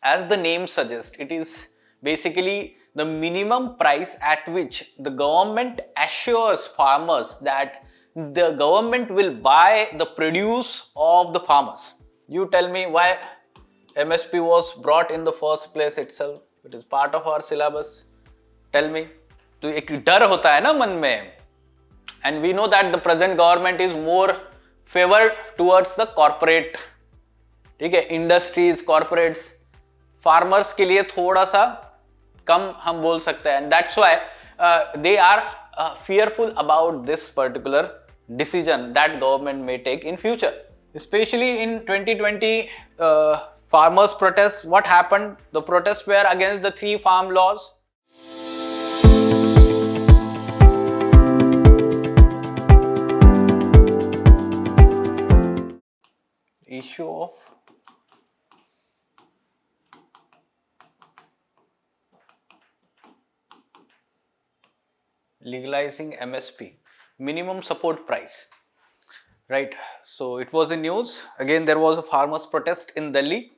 as the name suggests, it is basically the minimum price at which the government assures farmers that the government will buy the produce of the farmers. You tell me why MSP was brought in the first place itself. It is part of our syllabus. Tell me. तो एक डर होता है ना मन में, and we know that the present government is more favored towards the corporate, ठीक है, industries, corporates. Farmers के लिए थोड़ा सा कम हम बोल सकते हैं, and that's why they are fearful about this particular decision that government may take in future. Especially in 2020 farmers protests, what happened? The protests were against the 3 farm laws. Issue of legalizing MSP, minimum support price, right? So it was in news. Again, there was a farmers protest in Delhi,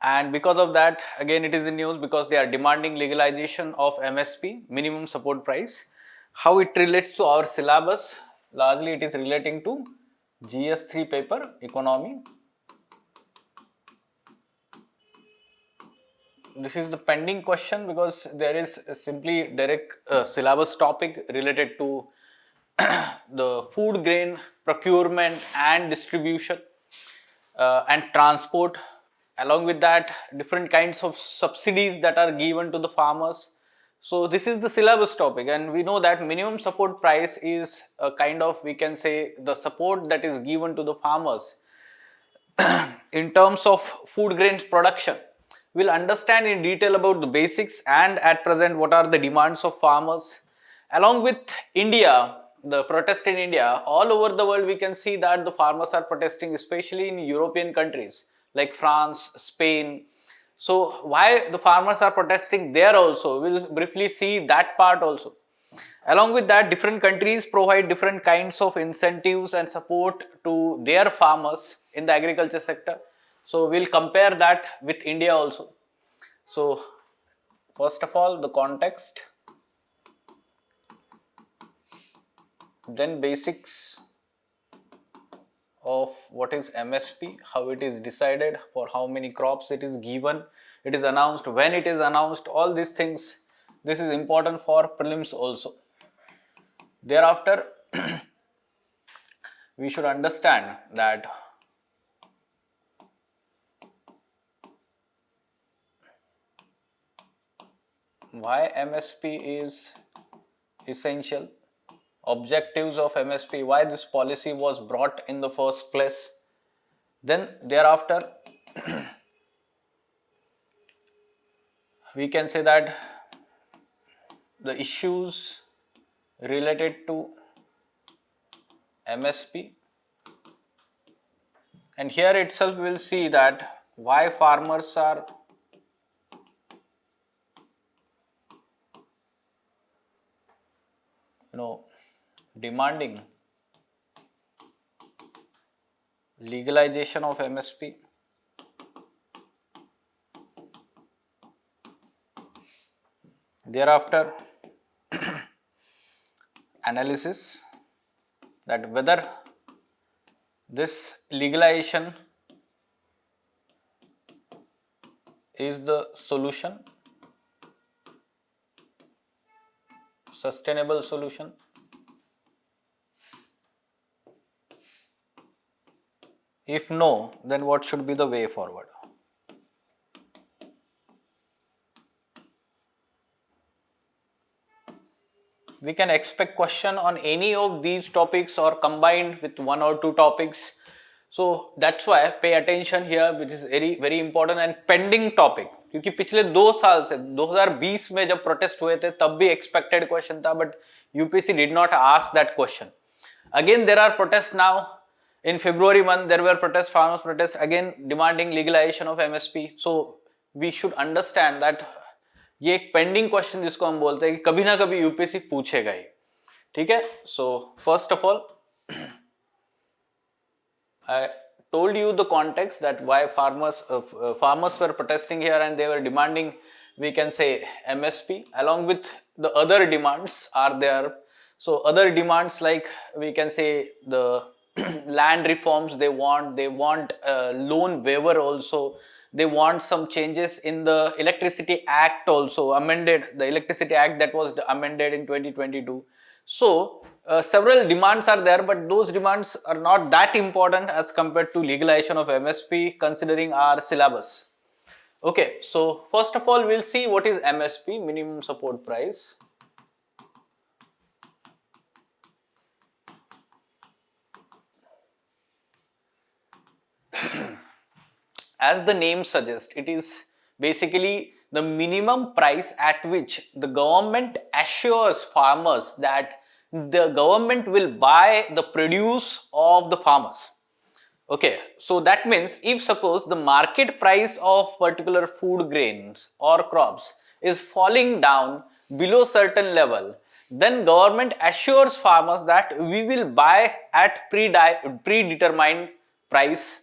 and because of that, again it is in news because they are demanding legalization of MSP, minimum support price. How it relates to our syllabus? Largely it is relating to GS3 paper, economy. This is the pending question because there is simply direct syllabus topic related to the food grain procurement and distribution and transport. Along with that, different kinds of subsidies that are given to the farmers. So this is the syllabus topic, and we know that minimum support price is a kind of, we can say, the support that is given to the farmers in terms of food grains production. We'll understand in detail about the basics and at present what are the demands of farmers. Along with India, the protest in India, all over the world we can see that the farmers are protesting, especially in European countries like France, Spain. So why the farmers are protesting there also, we'll briefly see that part also. Along with that, different countries provide different kinds of incentives and support to their farmers in the agriculture sector. So we'll compare that with India also. So first of all, the context, then basics of what is MSP, how it is decided, for how many crops it is given, it is announced, when it is announced, all these things. This is important for prelims also. Thereafter, we should understand that why MSP is essential, objectives of MSP, why this policy was brought in the first place. Then thereafter, we can say that the issues related to MSP, and here itself we will see that why farmers are demanding legalization of MSP. Thereafter, analysis that whether this legalization is the solution, sustainable solution. If no, then what should be the way forward? We can expect question on any of these topics or combined with 1 or 2 topics. So that's why pay attention here, which is very very important and pending topic. क्योंकि पिछले 2 साल से 2020 में जब protest हुए थे तब भी एक्सपेक्टेड क्वेश्चन था, but UPSC did not ask that question. Again there are protests now. In February month there were protests, farmers protests, again demanding legalization of MSP. So we should understand that ये एक pending question जिसको हम बोलते हैं कि कभी ना कभी यूपीएससी पूछेगा ही. ठीक है. So first of all I told you the context that why farmers were protesting here, and they were demanding, we can say, MSP along with the other demands are there. So other demands, like we can say the land reforms they want loan waiver also. They want some changes in the Electricity Act also, amended the Electricity Act that was amended in 2022. So several demands are there, but those demands are not that important as compared to legalization of MSP considering our syllabus. Okay, so first of all, we'll see what is MSP, minimum support price. As the name suggests, it is basically the minimum price at which the government assures farmers that the government will buy the produce of the farmers. Okay, so that means if suppose the market price of particular food grains or crops is falling down below certain level, then government assures farmers that we will buy at predetermined price,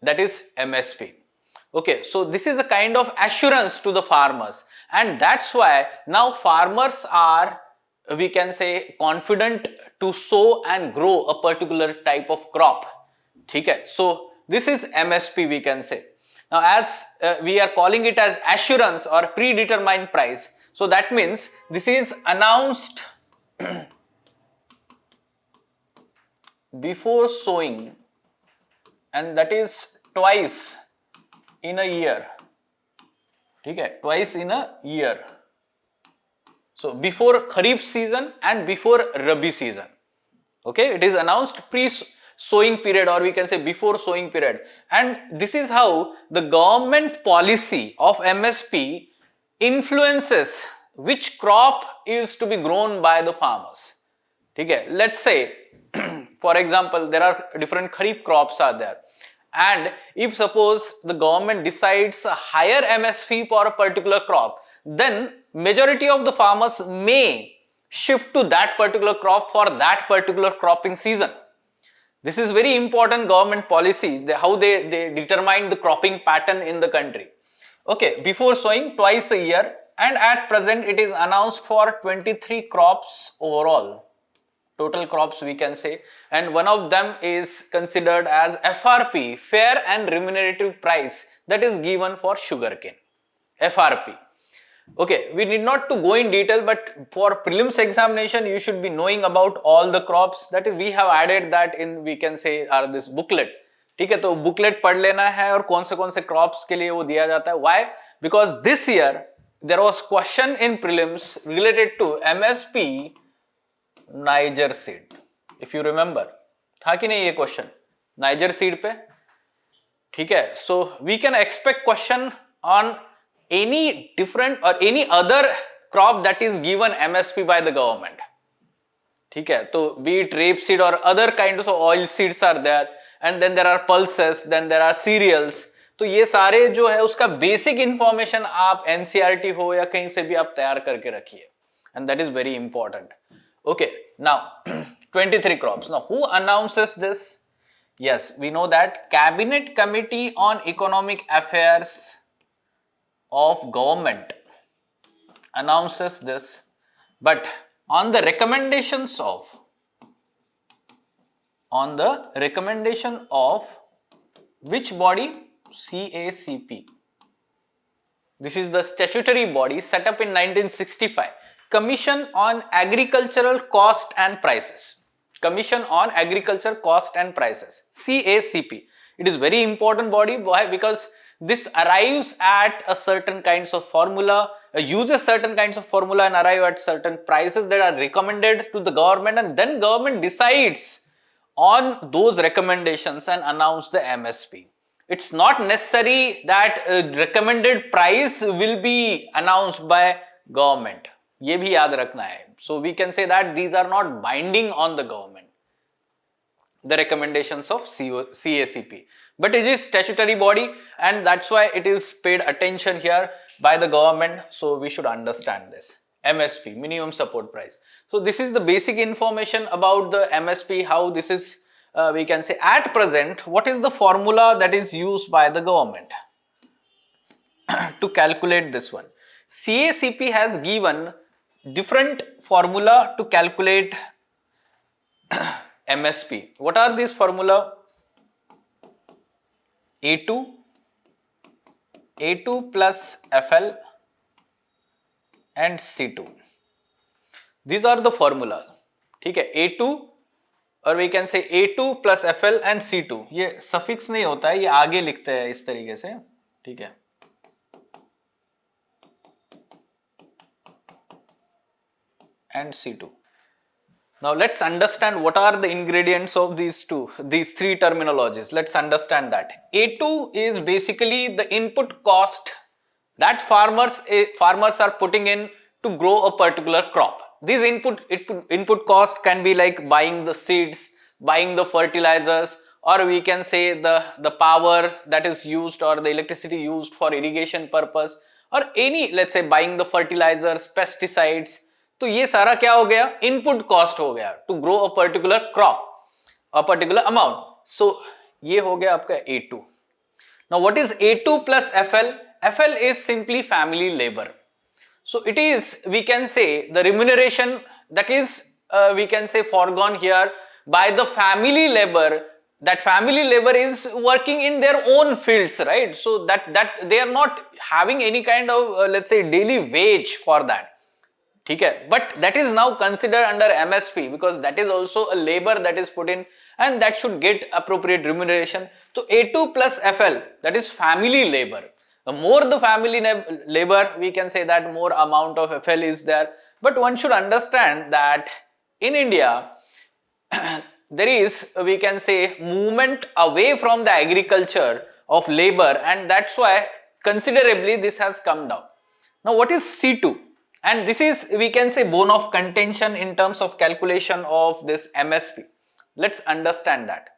that is MSP. Okay, so this is a kind of assurance to the farmers, and that's why now farmers are, we can say, confident to sow and grow a particular type of crop. Okay, so this is MSP, we can say. Now as we are calling it as assurance or predetermined price, so that means this is announced before sowing, and that is twice in a year. Okay, twice in a year. So before Kharif season and before Rabi season. Okay, it is announced pre-sowing period, or we can say before sowing period. And this is how the government policy of MSP influences which crop is to be grown by the farmers. Okay, let's say for example, there are different Kharif crops are there. And if suppose the government decides a higher MSP for a particular crop, then majority of the farmers may shift to that particular crop for that particular cropping season. This is very important government policy, how they determine the cropping pattern in the country. Okay, before sowing twice a year, and at present it is announced for 23 crops overall. Total crops we can say, and one of them is considered as FRP, fair and remunerative price, that is given for sugarcane. FRP. Okay, we need not to go in detail, but for prelims examination you should be knowing about all the crops. That is, we have added that in, we can say, this booklet. ठीक है, तो booklet पढ़ लेना है और कौन से crops के लिए वो दिया जाता है. Why? Because this year there was question in prelims related to MSP Niger seed. If you remember, था कि नहीं ये question Niger seed पे? ठीक है, so we can expect question on any different or any other crop that is given MSP by the government. ठीक है, तो be it rapeseed or other kinds of oil seeds are there, and then there are pulses, then there are cereals. तो ये सारे जो है उसका basic information आप NCERT हो या कहीं से भी आप तैयार करके रखिए, and that is very important. Okay, now 23 crops. Now who announces this? Yes, we know that Cabinet Committee on Economic Affairs of Government announces this, but on the recommendation of which body? CACP. This is the statutory body set up in 1965. Commission on Agricultural Cost and Prices. Commission on Agriculture Cost and Prices. CACP. It is very important body. Why? Because this arrives at a certain kinds of formula, uses certain kinds of formula and arrive at certain prices that are recommended to the government, and then government decides on those recommendations and announce the MSP. It's not necessary that recommended price will be announced by government. ये भी याद रखना है. So we can say that these are not binding on the government, the recommendations of CACP, but it is statutory body, and that's why it is paid attention here by the government. So we should understand this. MSP, minimum support price. So this is the basic information about the MSP, how this is we can say at present, what is the formula that is used by the government to calculate this one? CACP has given different formula to calculate MSP. What are these formula? A2 plus FL and C2. These are the formulas. ठीक है, A2 और we can say A2 plus FL and C2. ये suffix नहीं होता है, ये आगे लिखते हैं इस तरीके से, ठीक है. And C2. Now let's understand what are the ingredients of these three terminologies. Let's understand that. A2 is basically the input cost that farmers are putting in to grow a particular crop. These input cost can be like buying the seeds, buying the fertilizers, or we can say the power that is used or the electricity used for irrigation purpose, or any, let's say, buying the fertilizers, pesticides. तो ये सारा क्या हो गया? Input cost हो गया to grow a particular crop, a particular amount. So ये हो गया आपका A2. Now what is A2 plus FL? FL is simply family labor. So it is, we can say, the remuneration that is we can say foregone here by the family labor. That family labor is working in their own fields, right? So that they are not having any kind of let's say daily wage for that. ठीक है, but that is now considered under MSP because that is also a labor that is put in and that should get appropriate remuneration. So A2 plus FL, that is family labor. The more the family labor, we can say that more amount of FL is there. But one should understand that in India, there is, we can say, movement away from the agriculture of labor, and that's why considerably this has come down. Now what is C2? And this is, we can say, bone of contention in terms of calculation of this MSP. Let's understand that.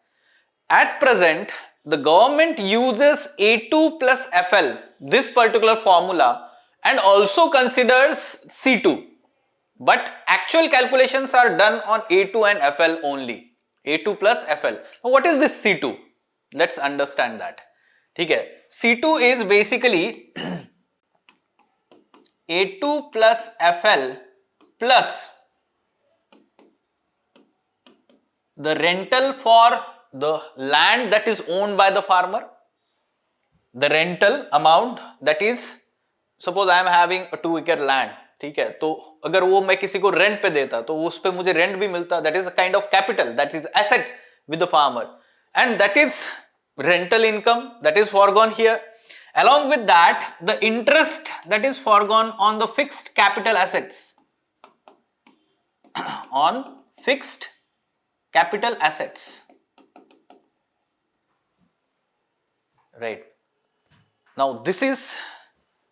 At present, the government uses A2 plus FL, this particular formula, and also considers C2. But actual calculations are done on A2 and FL only. A2 plus FL. Now what is this C2? Let's understand that. Okay. C2 is basically A2 plus FL plus the rental for the land that is owned by the farmer. The rental amount, that is, suppose I am having a 2-acre land, ठीक है, तो अगर वो मैं किसी को rent पे देता तो उस पे मुझे रेंट भी मिलता. That is a kind of capital, that is asset with the farmer, and that is rental income that is foregone here. Along with that, the interest that is foregone on the fixed capital assets, on fixed capital assets, right? Now this is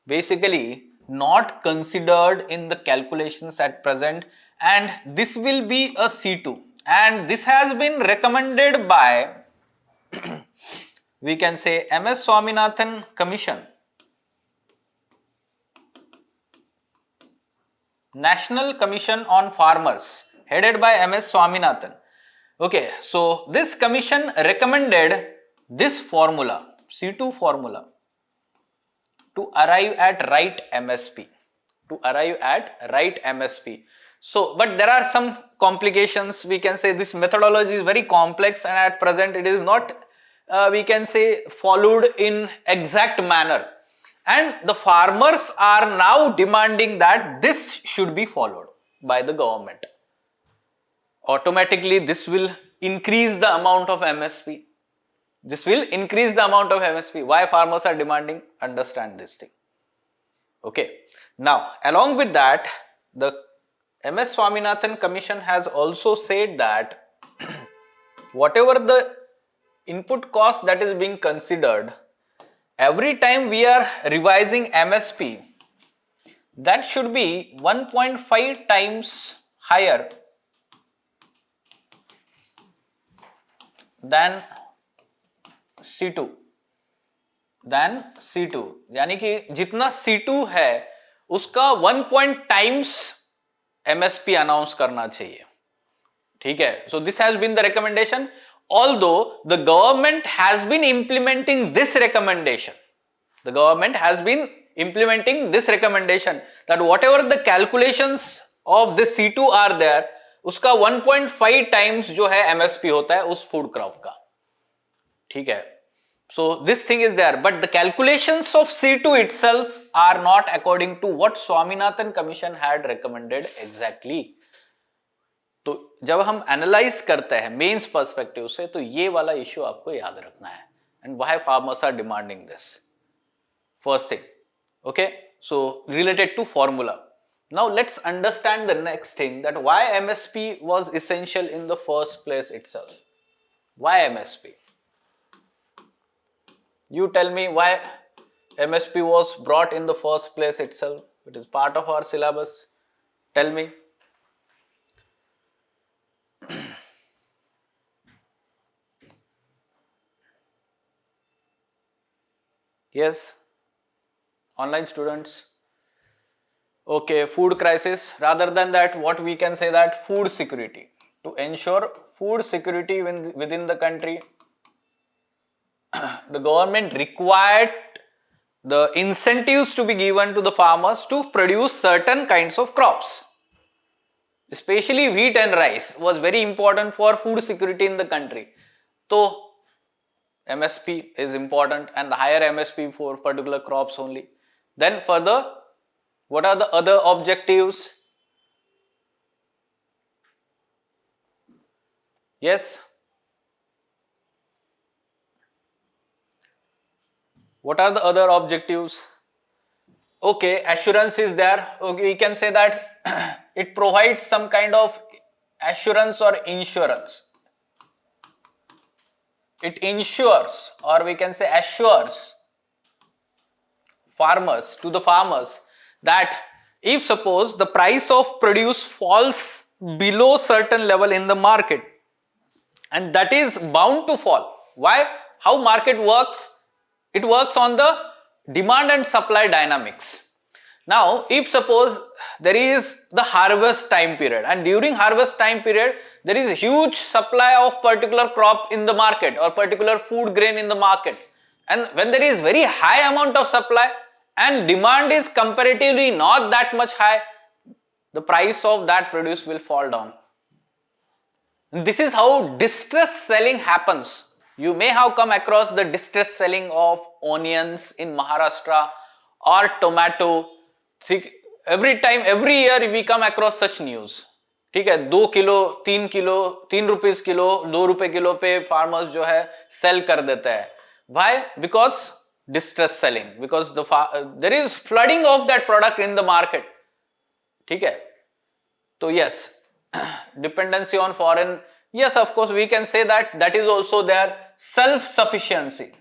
basically not considered in the calculations at present, and this will be a C2, and this has been recommended by we can say MS Swaminathan Commission, National Commission on Farmers, headed by MS Swaminathan. Okay, so this commission recommended this formula, C2 formula, to arrive at right MSP, So, but there are some complications. We can say this methodology is very complex, and at present it is not we can say followed in exact manner, and the farmers are now demanding that this should be followed by the government. Automatically this will increase the amount of MSP. This will increase the amount of MSP. Why farmers are demanding? Understand this thing. Okay. Now, along with that, the MS Swaminathan Commission has also said that whatever the input cost that is being considered, every time we are revising MSP, that should be 1.5 times higher than C2, यानी कि जितना C2 है उसका 1 times MSP announce करना चाहिए. ठीक है. So this has been the recommendation. although the government has been implementing this recommendation, the government has been implementing this recommendation that whatever the calculations of this C2 are there, उसका 1.5 times जो है MSP होता है उस food crop का, ठीक है. So this thing is there, but the calculations of C2 itself are not according to what Swaminathan Commission had recommended exactly. तो जब हम एनालाइज करते हैं मेंस पर्सपेक्टिव से, तो ये वाला इश्यू आपको याद रखना है, and why farmers are demanding this. First thing, okay, so related to formula. Now let's understand the next thing, that why MSP was essential in the first place itself. Why MSP? You tell me why MSP was brought in the first place itself. It is part of our syllabus. Tell me. Yes, online students. Okay, food crisis. Rather than that, what we can say, that food security. To ensure food security within the country, the government required the incentives to be given to the farmers to produce certain kinds of crops. Especially wheat and rice was very important for food security in the country. So MSP is important, and the higher MSP for particular crops only. Then further, what are the other objectives? Yes. What are the other objectives? Okay, assurance is there. Okay, we can say that it provides some kind of assurance or insurance. It ensures, or we can say assures farmers, to the farmers, that if suppose the price of produce falls below certain level in the market, and that is bound to fall. Why? How market works? It works on the demand and supply dynamics. Now, if suppose there is the harvest time period, and during harvest time period there is a huge supply of particular crop in the market or particular food grain in the market, and when there is very high amount of supply and demand is comparatively not that much high, the price of that produce will fall down. And this is how distress selling happens. You may have come across the distress selling of onions in Maharashtra or tomato. See, every year we come across such news. ठीक है, 2 kilo 3 kilo 3 rupees kilo 2 रुपए kilo पे farmers जो है cell कर देते हैं. Why? Because distress selling, because there is flooding of that product in the market. ठीक है, तो yes, dependency on foreign. Yes, of course, we can say that that is also there. Self-sufficiency.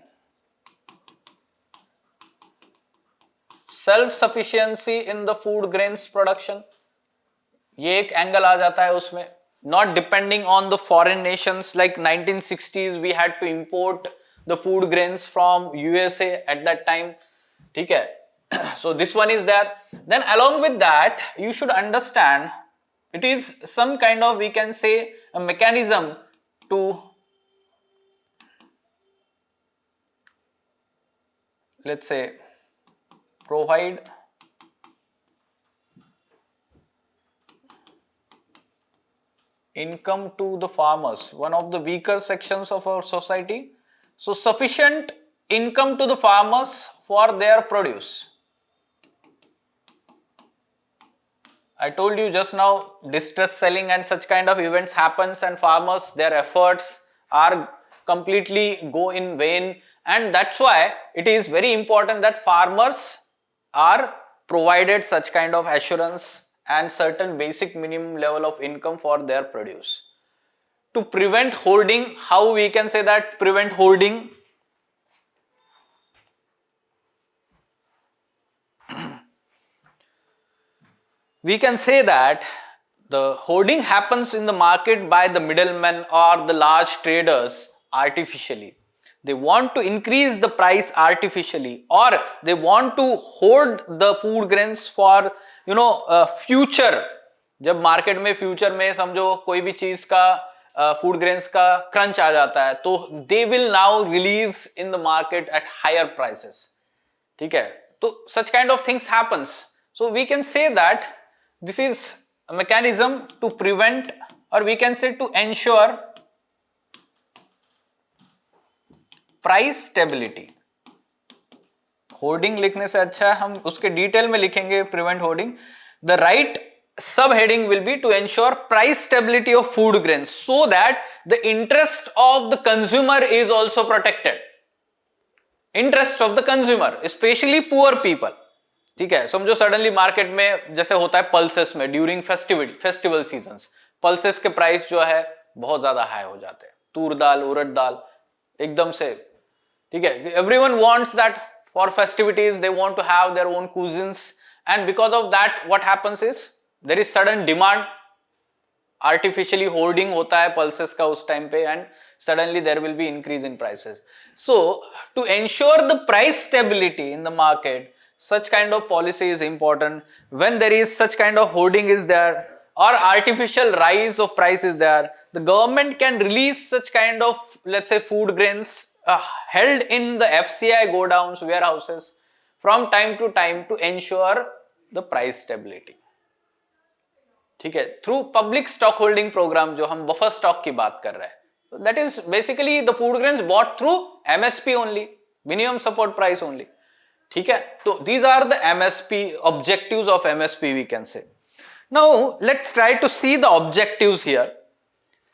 Self-sufficiency in the food grains production. ये एक angle आ जाता है उसमें. Not depending on the foreign nations, like 1960s we had to import the food grains from USA at that time. ठीक है. So this one is there. Then along with that, you should understand, it is some kind of, we can say, a mechanism to, let's say, provide income to the farmers, one of the weaker sections of our society. So sufficient income to the farmers for their produce. I told you just now, distress selling and such kind of events happens, and farmers, their efforts are completely go in vain, and that's why it is very important that farmers are provided such kind of assurance and certain basic minimum level of income for their produce. To prevent hoarding, how we can say that prevent hoarding? We can say that the hoarding happens in the market by the middlemen or the large traders artificially. They want to increase the price artificially, or they want to hoard the food grains for future. जब market में future में समझो कोई भी चीज का food grains का crunch आ जाता है, तो they will now release in the market at higher prices. ठीक है, तो such kind of things happens. So we can say that this is a mechanism to prevent, or we can say to ensure price stability. Hoarding लिखने से अच्छा है हम उसके detail में लिखेंगे prevent hoarding. The right sub heading will be to ensure price stability of food grains so that the interest of the consumer is also protected. Interest of the consumer, especially poor people. ठीक है, समझो suddenly market में जैसे होता है pulses में during festival seasons, pulses के price जो है बहुत ज्यादा हाई हो जाते हैं. तूर दाल, उड़द दाल एकदम से. ठीक है, everyone wants that for festivities, they want to have their own cuisines, and because of that what happens is there is sudden demand. Artificially hoarding होता है पल्सेस का उस टाइम पे, and suddenly there will be increase in prices. So to ensure the price stability in the market, such kind of policy is important. When there is such kind of hoarding is there, or artificial rise of price is there, the government can release such kind of, let's say, food grains held in the FCI godowns, warehouses from time to time to ensure the price stability. ठीक है, through public stock holding programme, जो हम buffer stock की बात कर रहे हैं, that is basically the food grains bought through MSP only, minimum support price only. ठीक है, तो these are the MSP objectives of MSP, we can say. Now let's try to see the objectives here,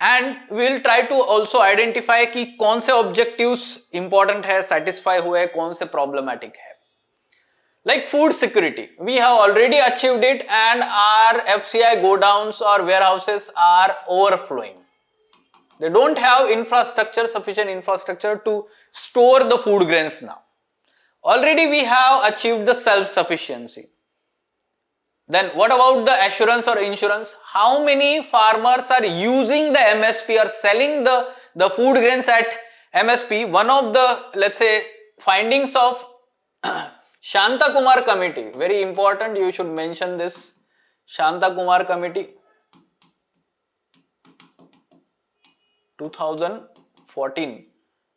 and we will try to also identify कि कौन से objectives important है, satisfy हुए, कौन से problematic है. Like food security, we have already achieved it, and our FCI godowns or warehouses are overflowing. They don't have infrastructure, sufficient infrastructure to store the food grains now. Already we have achieved the self-sufficiency. Then what about the assurance or insurance? How many farmers are using the MSP or selling the food grains at MSP? One of the, let's say, findings of Shanta Kumar committee, very important, you should mention this Shanta Kumar committee. 2014.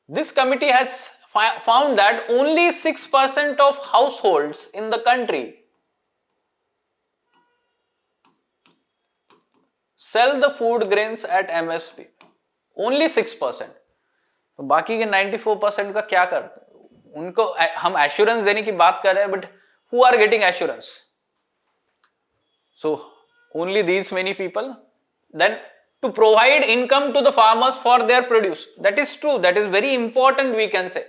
This committee has found that only 6% of households in the country sell the food grains at MSP. Only 6%. तो बाकी के 94% का क्या करते हैं? उनको हम assurance देने की बात कर रहे हैं, but who are getting assurance? So only these many people. Then to provide income to the farmers for their produce. That is true, that is very important, we can say.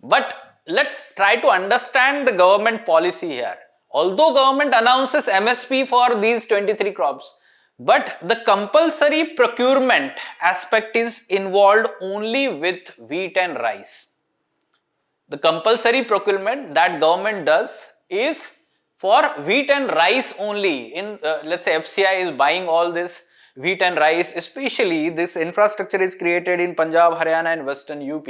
But let's try to understand the government policy here. Although government announces MSP for these 23 crops, but the compulsory procurement aspect is involved only with wheat and rice. The compulsory procurement that government does is for wheat and rice only. In let's say FCI is buying all this wheat and rice, especially this infrastructure is created in Punjab, Haryana and Western UP.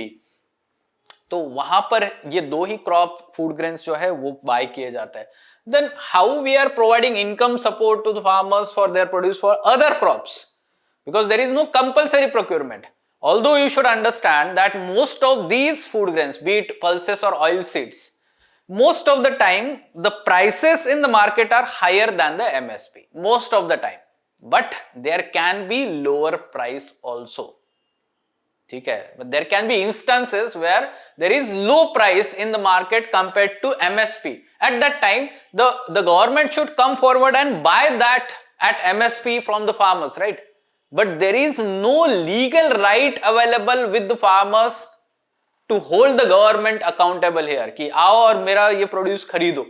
तो वहां पर ये दो ही crop food grains जो है वो bye किए जाते हैं. Then how we are providing income support to the farmers for their produce for other crops? Because there is no compulsory procurement. Although you should understand that most of these food grains, be it pulses or oil seeds, most of the time the prices in the market are higher than the MSP. Most of the time. But there can be lower price also. ठीक है, but there can be instances where there is low price in the market compared to MSP. At that time, the government should come forward and buy that at MSP from the farmers, right? But there is no legal right available with the farmers to hold the government accountable here कि आओ और मेरा ये produce खरीदो.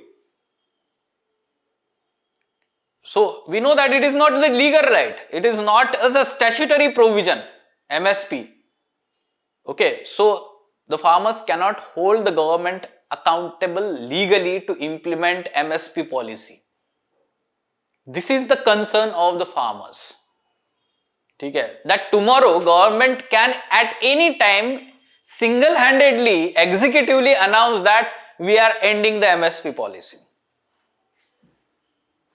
So we know that it is not the legal right. It is not the statutory provision, MSP. Okay, so the farmers cannot hold the government accountable legally to implement MSP policy. This is the concern of the farmers. ठीक है, that tomorrow government can at any time single-handedly, executively announce that we are ending the MSP policy.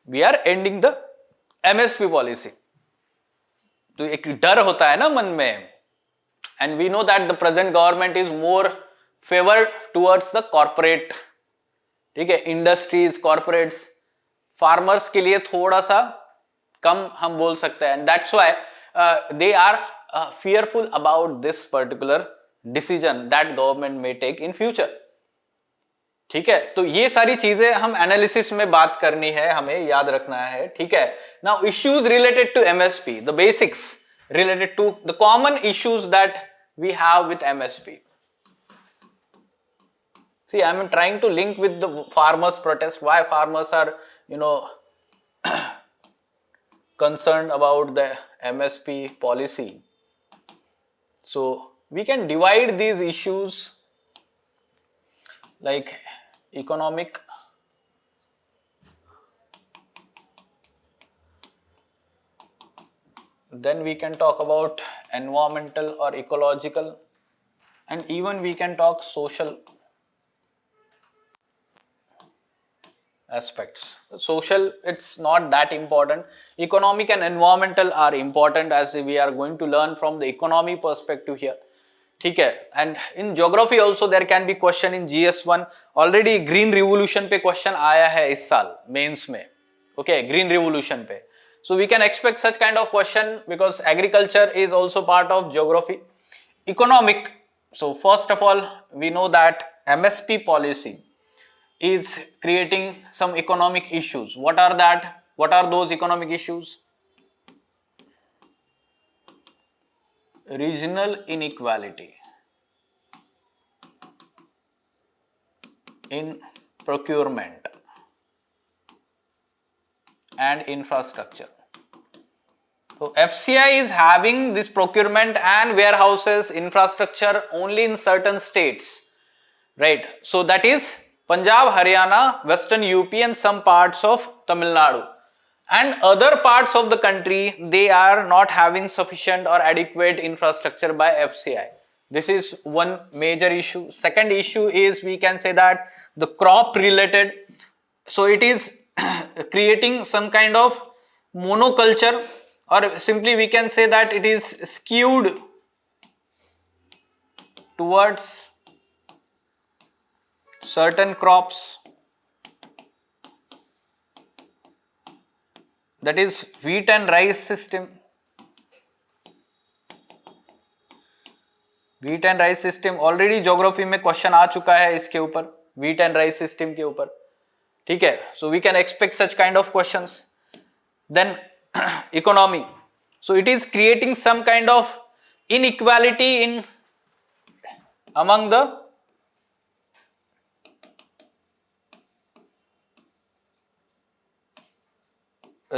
We are ending the MSP policy. तो एक डर होता है ना मन में. And we know that the present government is more favour towards the corporate. ठीक है, इंडस्ट्रीज, कॉर्पोरेट्स. फार्मर्स के लिए थोड़ा सा कम हम बोल सकते हैं. And that's why they are fearful about this particular decision that government may take in future. ठीक है, तो ये सारी चीजें हम एनालिसिस में बात करनी है, हमें याद रखना है. ठीक है, now issues related to MSP, the basics related to the common issues that we have with MSP. See, I am trying to link with the farmers protest, why farmers are, concerned about the MSP policy. So we can divide these issues like economic, then we can talk about environmental or ecological, and even we can talk social aspects. Social, it's not that important. Economic and environmental are important, as we are going to learn from the economy perspective here. ठीक है, and in geography also there can be question in GS1. Already green revolution पे question आया है इस साल mains में. Okay, green revolution पे. So we can expect such kind of question because agriculture is also part of geography. Economic. So first of all, we know that MSP policy is creating some economic issues. What are that? What are those economic issues? Regional inequality in procurement and infrastructure. So FCI is having this procurement and warehouses infrastructure only in certain states, right? So that is Punjab, Haryana, Western UP and some parts of Tamil Nadu. And other parts of the country, they are not having sufficient or adequate infrastructure by FCI. This is one major issue. Second issue is, we can say that the crop related. So it is creating some kind of monoculture, or simply we can say that it is skewed towards certain crops, that is wheat and rice system. Wheat and rice system already geography में question आ चुका है इसके ऊपर, wheat and rice system के ऊपर. ठीक है, so we can expect such kind of questions. Then economy. So it is creating some kind of inequality in among the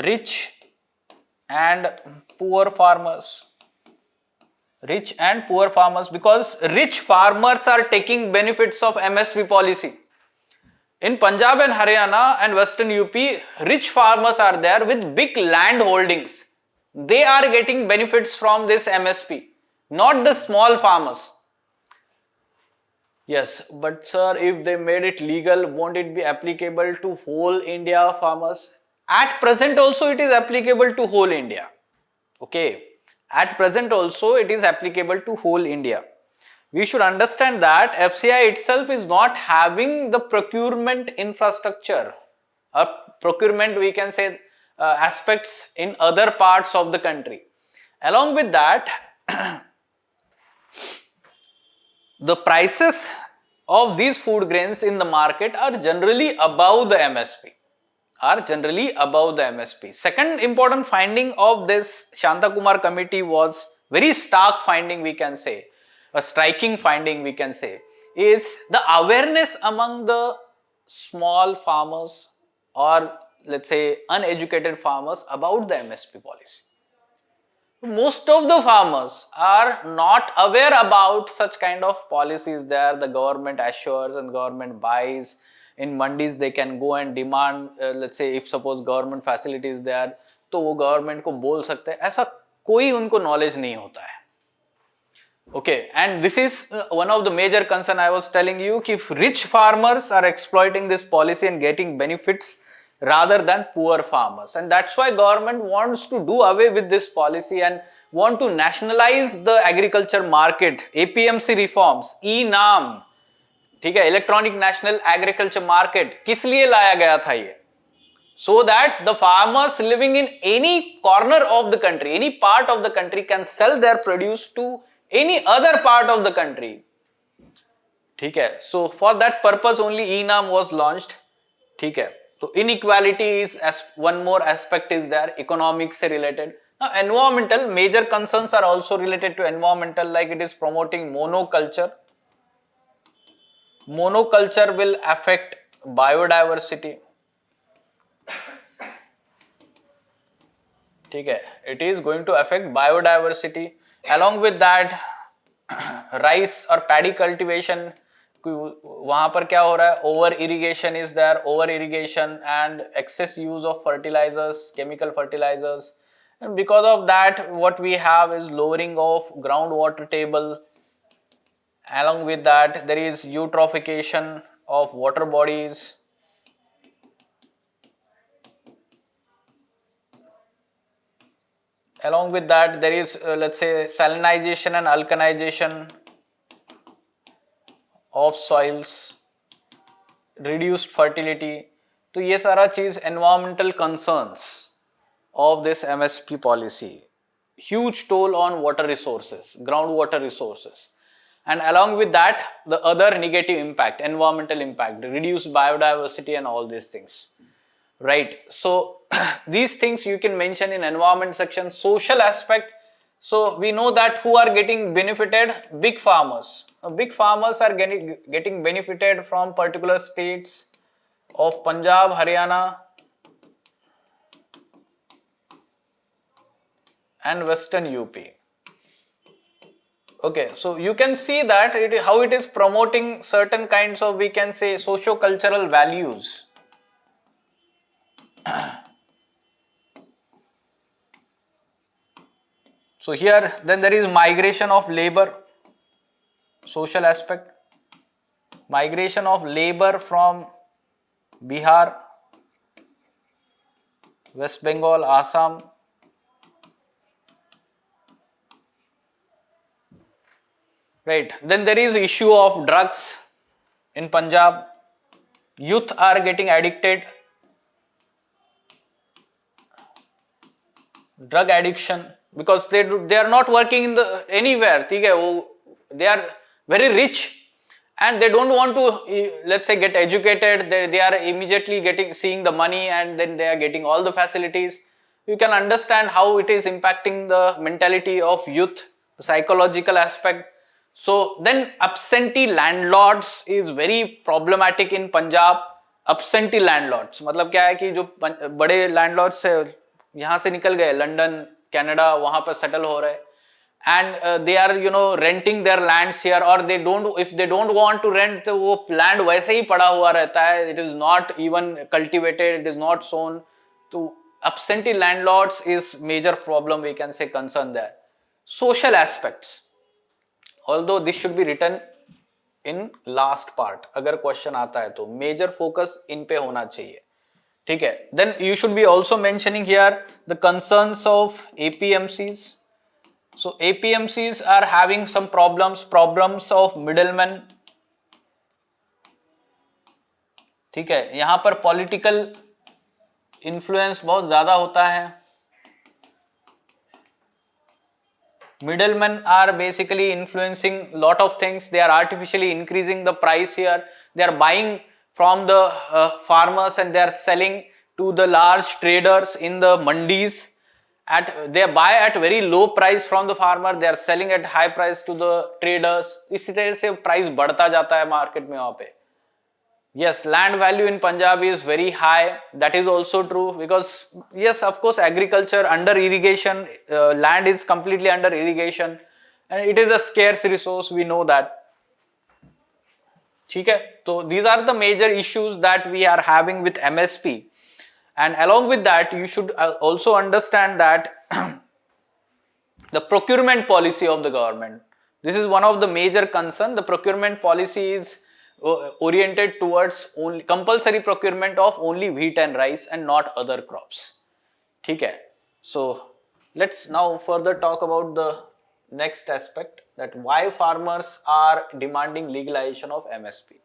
rich and poor farmers. Rich and poor farmers, because rich farmers are taking benefits of MSP policy. In Punjab and Haryana and Western UP, rich farmers are there with big land holdings. They are getting benefits from this MSP, not the small farmers. Yes, but sir, if they made it legal, won't it be applicable to whole India farmers? At present also it is applicable to whole India. Okay, at present also it is applicable to whole India. We should understand that FCI itself is not having the procurement infrastructure, or procurement, we can say, aspects in other parts of the country. Along with that, the prices of these food grains in the market are generally above the MSP. Second important finding of this Shanta Kumar committee was very stark finding, we can say, a striking finding, we can say, is the awareness among the small farmers, or let's say uneducated farmers, about the MSP policy. Most of the farmers are not aware about such kind of policies there. The government assures and government buys. In mandis they can go and demand, let's say if suppose government facility is there, तो वो government को बोल सकते हैं. ऐसा कोई उनको knowledge नहीं होता है. Okay, and this is one of the major concern I was telling you, if rich farmers are exploiting this policy and getting benefits, rather than poor farmers. And that's why government wants to do away with this policy and want to nationalize the agriculture market. APMC reforms, E-NAM, ठीक है, electronic national agriculture market किस लिए लाया गया था ये? So that the farmers living in any corner of the country, any part of the country can sell their produce to any other part of the country. ठीक है, so for that purpose only E-NAM was launched. ठीक है, तो inequality is as one more aspect is there, economics से related. Now environmental, major concerns are also related to environmental, like it is promoting monoculture. Monoculture will affect biodiversity. ठीक है, it is going to affect biodiversity. Along with that, rice और paddy cultivation, वहां पर क्या हो रहा है? Over irrigation is there, over irrigation and excess use of fertilizers, chemical fertilizers, and because of that, what we have is lowering of groundwater table. Along with that, there is eutrophication of water bodies. Along with that, there is let's say salinization and alkalinization of soils, reduced fertility. तो ये सारा चीज environmental concerns of this MSP policy. Huge toll on water resources, groundwater resources. And along with that, the other negative impact, environmental impact, reduced biodiversity and all these things. Right, so these things you can mention in environment section. Social aspect, so we know that who are getting benefited? Big farmers. Big farmers are getting benefited from particular states of Punjab, Haryana and Western UP. Okay, so you can see that how it is promoting certain kinds of, we can say, socio-cultural values. So here then there is migration of labor, social aspect, migration of labor from Bihar, West Bengal, Assam. Right, then there is issue of drugs in Punjab. Youth are getting addicted. Drug addiction, because they are not working in the anywhere. They are very rich and they don't want to, let's say, get educated. They are immediately seeing the money and then they are getting all the facilities. You can understand how it is impacting the mentality of youth, the psychological aspect. So then absentee landlords is very problematic in Punjab. Absentee landlords मतलब क्या है कि जो बड़े landlords से यहाँ से निकल गए, लंदन, कनाडा, वहां पर सेटल हो रहे, and they are renting their lands here, or if they don't want to rent, तो वो land वैसे ही पड़ा हुआ रहता है, it is not even cultivated, it is not sown. तो absentee landlords is major problem, we can say, concern there. Social aspects, although this should be written in last part, अगर question आता है तो major focus इन पे होना चाहिए. ठीक है, then you should be also mentioning here the concerns of APMCs. So APMCs are having some problems of middlemen. ठीक है, यहाँ पर political influence बहुत ज़्यादा होता है. Middlemen are basically influencing lot of things. They are artificially increasing the price here. They are buying from the farmers and they are selling to the large traders in the mandis. They buy at very low price from the farmer. They are selling at high price to the traders. इसी तरह से price बढ़ता जाता है market में वहाँ पे. Yes, land value in Punjab is very high. That is also true because yes, of course, agriculture under irrigation, land is completely under irrigation, and it is a scarce resource. We know that. ठीक है, so these are the major issues that we are having with MSP, and along with that, you should also understand that the procurement policy of the government. This is one of the major concern. The procurement policy is oriented towards only compulsory procurement of only wheat and rice and not other crops. ठीक है. So let's now further talk about the next aspect, that why farmers are demanding legalization of MSP.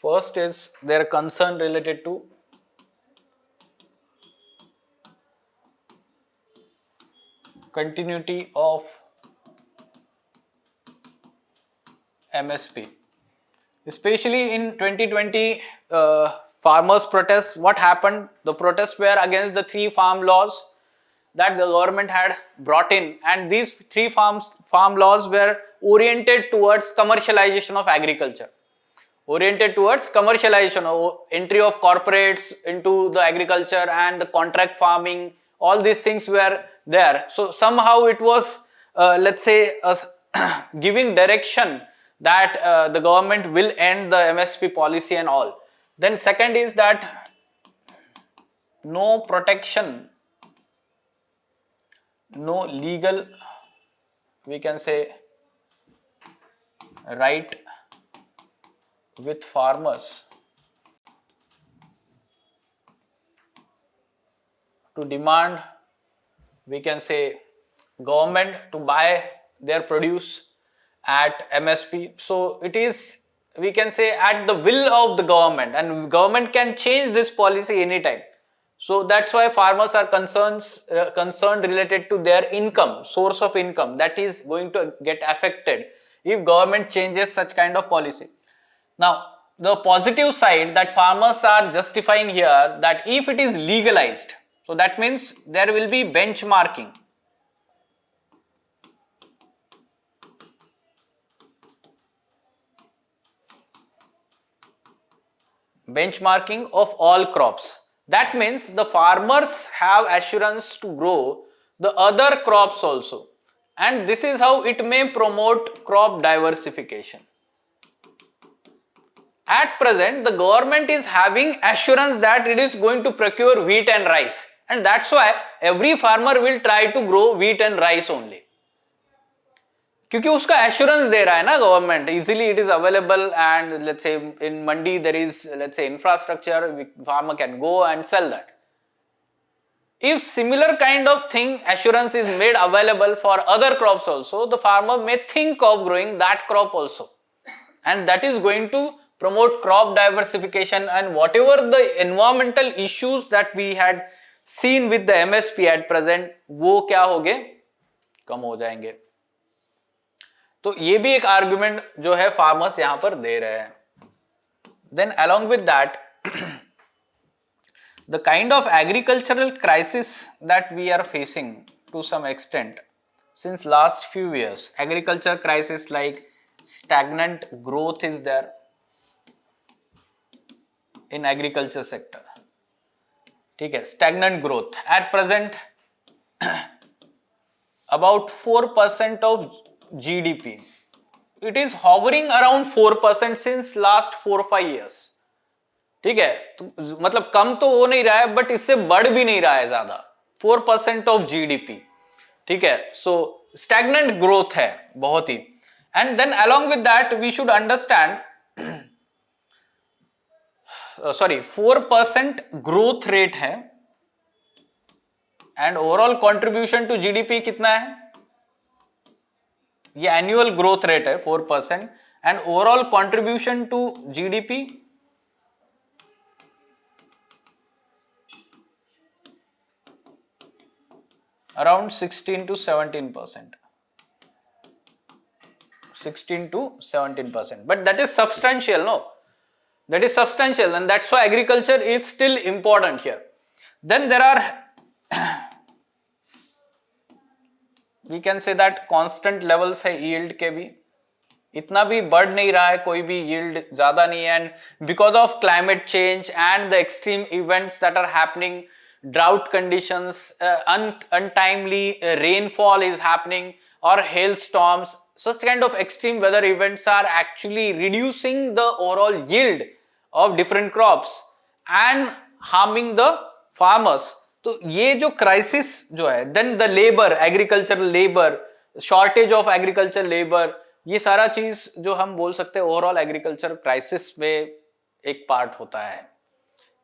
First is their concern related to continuity of MSP. Especially in 2020 farmers protest, what happened? The protests were against the 3 farm laws that the government had brought in, and these 3 farm laws were oriented towards commercialization of agriculture. Oriented towards commercialization, entry of corporates into the agriculture and the contract farming, all these things were there. So somehow it was, let's say, giving direction that the government will end the MSP policy and all. Then second is that no protection, no legal, we can say, right with farmers to demand, we can say, government to buy their produce at MSP. So it is, we can say, at the will of the government, and government can change this policy anytime. So that's why farmers are concerned related to their income, source of income, that is going to get affected if government changes such kind of policy. Now, the positive side that farmers are justifying here, that if it is legalized, so that means there will be benchmarking. Benchmarking of all crops. That means the farmers have assurance to grow the other crops also. And this is how it may promote crop diversification. At present, the government is having assurance that it is going to procure wheat and rice, and that's why every farmer will try to grow wheat and rice only. क्योंकि उसका assurance दे रहा है ना government, easily it is available, and let's say in mandi there is, let's say, infrastructure, farmer can go and sell that. If similar kind of thing, assurance is made available for other crops also, the farmer may think of growing that crop also, and that is going to promote crop diversification, and whatever the environmental issues that we had seen with the MSP at present, वो क्या होंगे, कम हो जाएंगे. तो ये भी एक argument जो है फार्मर्स यहां पर दे रहे हैं. Then along with that, the kind of agricultural crisis that we are facing to some extent since last few years, agriculture crisis like stagnant growth is there in agriculture sector. ठीक है, stagnant growth at present about 4% of GDP. It is hovering around 4% since last 4-5 years. ठीक है, तो मतलब कम तो हो नहीं रहा है, बट इससे बढ़ भी नहीं रहा है ज्यादा. 4% of GDP. ठीक है, so stagnant growth है बहुत ही. And then along with that we should understand 4% growth rate है, and overall contribution to GDP कितना है? ये annual growth rate है 4%, and overall contribution to GDP around 16 to 17%. 16 to 17%. But that is substantial, no? That is substantial, and that's why agriculture is still important here. Then there are we can say that constant levels है yield के भी, इतना भी बढ़ नहीं रहा है, कोई भी yield ज़्यादा नहीं है, and because of climate change and the extreme events that are happening, drought conditions, untimely rainfall is happening, or hailstorms. Such kind of extreme weather events are actually reducing the overall yield of different crops and harming the farmers. तो ये जो crisis जो है, then the labour, agricultural labour, shortage of agriculture labour, ये सारा चीज जो हम बोल सकते हैं ओवरऑल एग्रीकल्चर क्राइसिस में एक पार्ट होता है,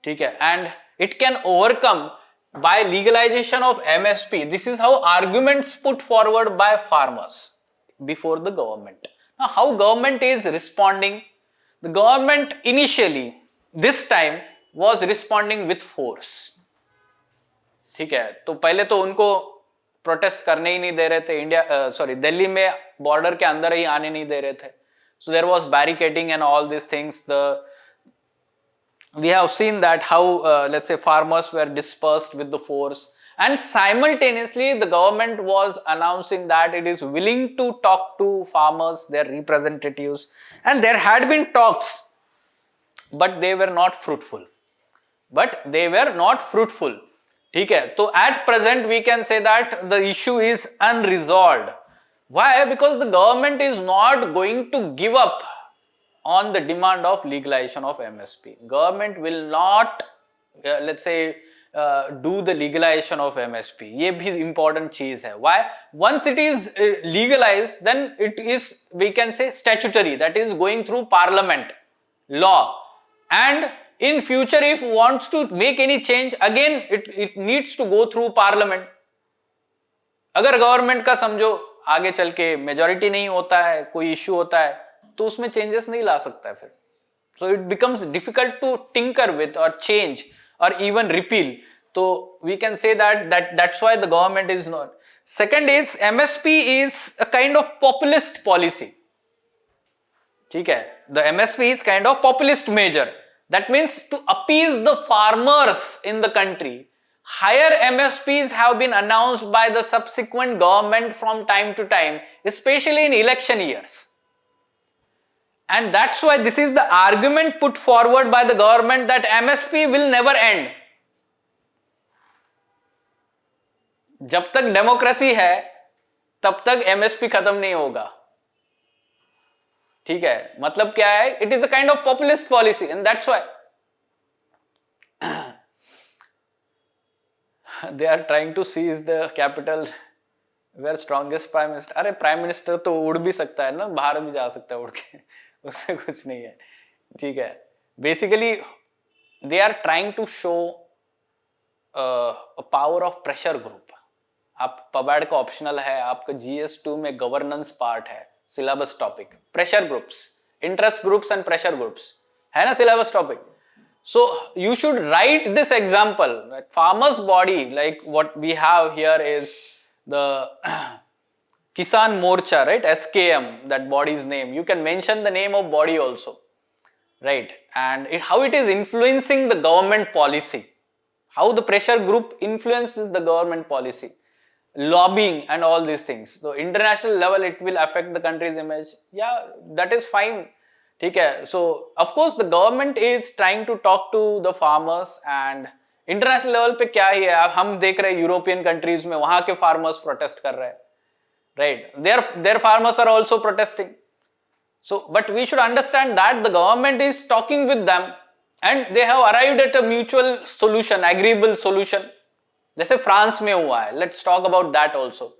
ठीक है. And it can overcome by legalization of MSP. This is how arguments put forward by farmers before the government. Now, how government is responding? The government initially, this time, was responding with force. ठीक है, तो पहले तो उनको protest करने ही नहीं दे रहे थे, दिल्ली में बॉर्डर के अंदर ही आने नहीं दे रहे थे. So there was barricading and all these things. We have seen that how let's say farmers were dispersed with the force, and simultaneously the government was announcing that it is willing to talk to farmers, their representatives, and there had been talks, but they were not fruitful. ठीक है, तो at present we can say that the issue is unresolved. Why? Because the government is not going to give up on the demand of legalization of MSP. Government will not let's say do the legalization of MSP. ये भी important चीज है. Why? Once it is legalized, then it is, we can say, statutory, that is going through parliament law, and in future if wants to make any change, again it needs to go through parliament. अगर government का समझो आगे चल के majority नहीं होता है, कोई इश्यू होता है, तो उसमें चेंजेस नहीं ला सकता है फिर. So it becomes difficult to tinker with or change or even repeal. तो we can say that's why the government is not. Second is MSP is a kind of populist policy. ठीक है, the MSP is kind of populist measure. That means to appease the farmers in the country. Higher MSPs have been announced by the subsequent government from time to time, especially in election years. And that's why this is the argument put forward by the government that MSP will never end. जब तक democracy है तब तक MSP खत्म नहीं होगा. ठीक है, मतलब क्या है? It is a kind of populist policy, and that's why they are trying to seize the capital where strongest prime minister. अरे प्राइम मिनिस्टर तो उड़ भी सकता है ना, बाहर भी जा सकता है उड़ के, उसमें कुछ नहीं है. ठीक है, basically they are trying to show power of pressure group. आप पबैड का ऑप्शनल है, आपका GS2 में गवर्नेंस पार्ट है, syllabus topic pressure groups, interest groups and pressure groups है ना syllabus topic. So you should write this example. Farmers body, like what we have here is the Kisan Morcha, right? SKM, that body's name. You can mention the name of body also, right? And how it is influencing the government policy, how the pressure group influences the government policy, lobbying and all these things. So international level it will affect the country's image. Yeah, that is fine. ठीक है, so of course the government is trying to talk to the farmers, and international level पे क्या ही है, हम देख रहे हैं European countries में वहां के फार्मर्स प्रोटेस्ट कर रहे हैं, right? Their farmers are also protesting. So but we should understand that the government is talking with them and they have arrived at a mutual solution, agreeable solution. जैसे France में हुआ है, let's talk about that also.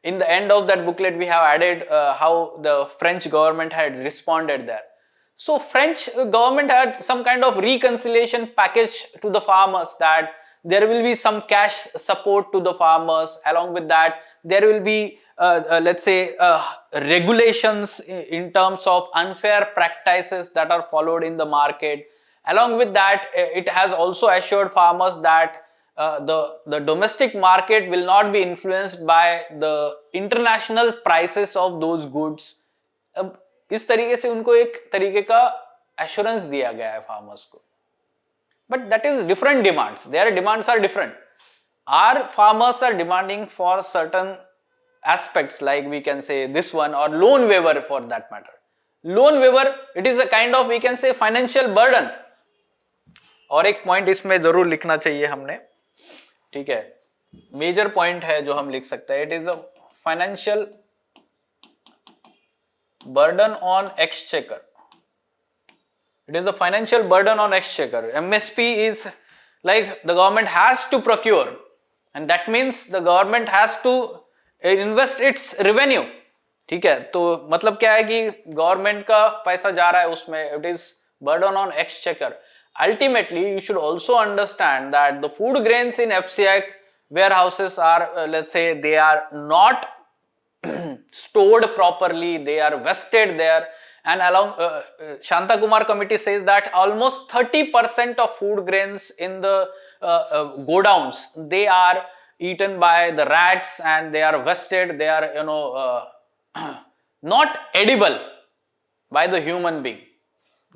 In the end of that booklet we have added how the French government had responded there. So French government had some kind of reconciliation package to the farmers, that there will be some cash support to the farmers. Along with that, there will be let's say regulations in terms of unfair practices that are followed in the market. Along with that, it has also assured farmers that the domestic market will not be influenced by the international prices of those goods. इस तरीके से उनको एक तरीके का assurance दिया गया है फार्मर्स को. But that is different demands, their demands are different. Are farmers are demanding for certain aspects, like we can say this one, और loan waiver for that matter. Loan waiver, it is a kind of we can say financial burden. और एक point इसमें जरूर लिखना चाहिए हमने, ठीक है, मेजर पॉइंट है जो हम लिख सकते हैं. It is a financial burden on exchequer. It is the financial burden on exchequer. MSP is like the government has to procure, and that means the government has to invest its revenue. ठीक है, तो मतलब क्या है कि government का पैसा जा रहा है उसमें, it is burden on exchequer. Ultimately, you should also understand that the food grains in FCI warehouses are, let's say, they are not stored properly, they are vested there, and along Shanta Kumar committee says that almost 30% of food grains in the godowns, they are eaten by the rats and they are vested, they are not edible by the human being.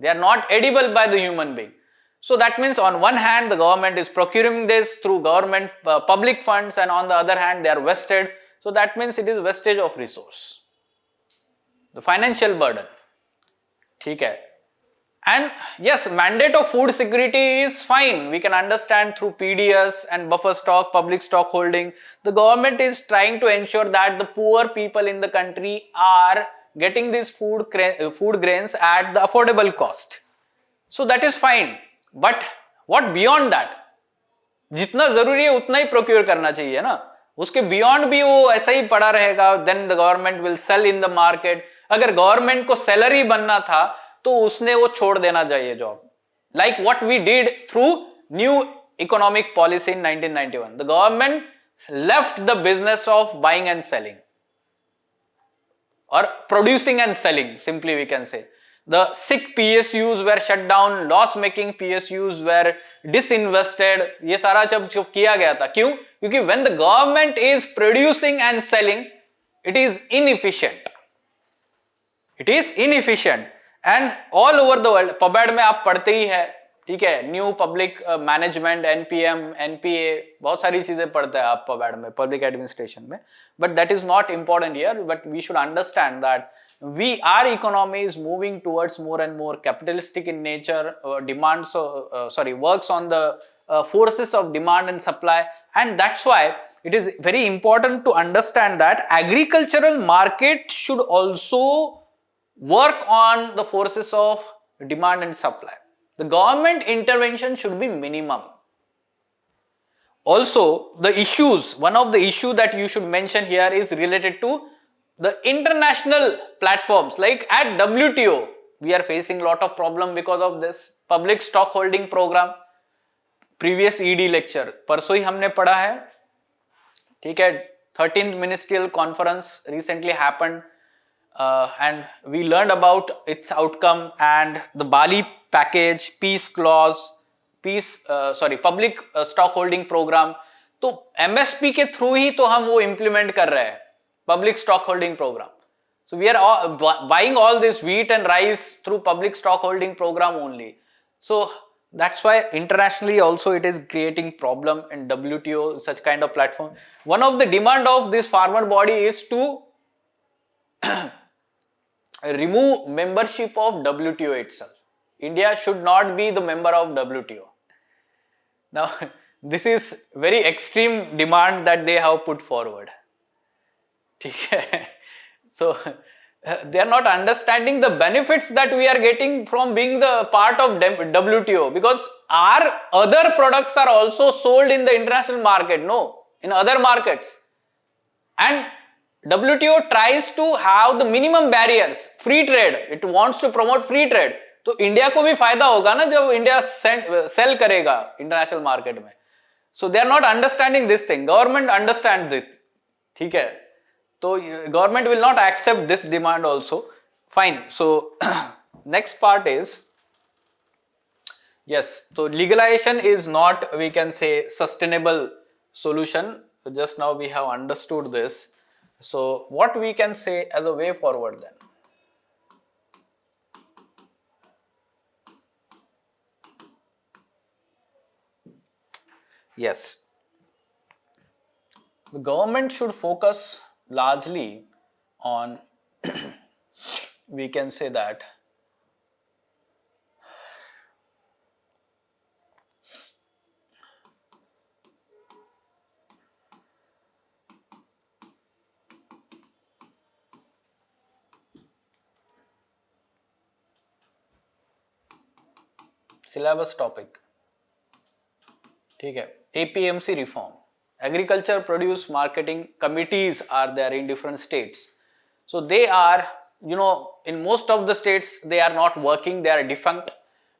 They are not edible by the human being. So that means on one hand the government is procuring this through government public funds, and on the other hand they are vested. So that means it is wastage of resource. The financial burden. ठीक है. And yes, mandate of food security is fine. We can understand through PDS and buffer stock, public stock holding. The government is trying to ensure that the poor people in the country are getting these food grains at the affordable cost. So that is fine. But what beyond that? जितना जरूरी है उतना ही procure करना चाहिए ना. उसके beyond भी वो ऐसा ही पड़ा रहेगा. Then the government will sell in the market. अगर गवर्नमेंट को सैलरी बनना था तो उसने वो छोड़ देना चाहिए job. Like what we did through new economic policy in 1991. The government left the business of buying and selling or producing and selling, simply we can say. The sick PSUs were shut down, loss making PSUs were disinvested. ये सारा जब किया गया था. क्यों? क्योंकि when the government is producing and selling, it is inefficient. It is inefficient. And all over the world, PubEd में आप पढ़ते ही है, ठीक है, new public management, NPM, NPA, बहुत सारी चीजें पढ़ते हैं आप PubEd में, पब्लिक एडमिनिस्ट्रेशन में. But that is not important here. But we should understand that our economy is moving towards more and more capitalistic in nature. Works on the forces of demand and supply, and that's why it is very important to understand that agricultural market should also work on the forces of demand and supply. The government intervention should be minimum. Also, the issues, one of the issue that you should mention here is related to the international platforms. Like at WTO, we are facing lot of problem because of this public stock holding program. Previous ED lecture, परसों ही हमने पढ़ा है, ठीक है. 13th ministerial conference recently happened, and we learned about its outcome and the Bali package, peace clause, public stock holding program. तो MSP के through ही तो हम वो implement कर रहे हैं, public stock holding program. So we are buying all this wheat and rice through public stock holding program only. So that's why internationally also it is creating problem in WTO, such kind of platform. One of the demand of this farmer body is to remove membership of WTO itself. India should not be the member of WTO. Now this is very extreme demand that they have put forward. So they are not understanding the benefits that we are getting from being the part of WTO, because our other products are also sold in the international market, in other markets, and WTO tries to have the minimum barriers, free trade. It wants to promote free trade. तो India को भी फायदा होगा ना जब India cell करेगा international market में. So they are not understanding this thing. Government understands it. ठीक है, तो government will not accept this demand also. Fine. So next part is, yes, so legalization is not, we can say, sustainable solution. Just now we have understood this. So what we can say as a way forward then? Yes, the government should focus largely on we can say that syllabus topic, ठीक है. APMC reform, agriculture produce marketing committees are there in different states. So they are, in most of the states they are not working, they are defunct.